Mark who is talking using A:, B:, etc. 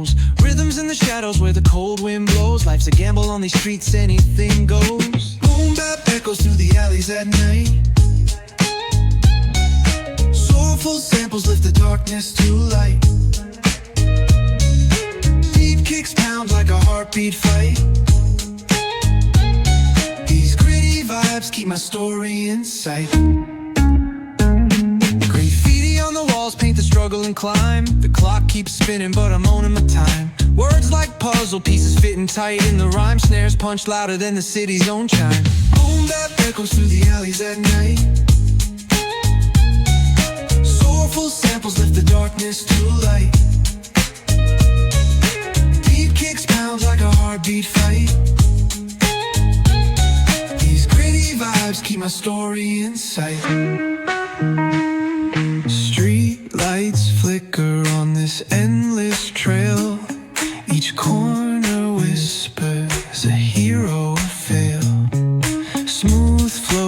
A: knows. Rhythms in the shadows where the cold wind blows. Life's a gamble on these streets, anything goes. Boom bap echoes through the alleys at night. Soulful samples lift the darkness to light. Beat kicks pound like a heartbeat fight. These gritty vibes keep my story in sight. Graffiti on the walls paint the struggle and climb. The clock keeps spinning but I'm owning my time. Words like puzzle pieces fitting tight in the rhyme. Snares punch louder than the city's own chime. Boom bap echoes through the alleys at night. Soulful samples lift the darkness to light. Beat kicks pounds like a heartbeat fight. These gritty vibes keep my story in sight. Street lights flicker on this endless trail. Each corner whispers a hero will fail. Smooth flow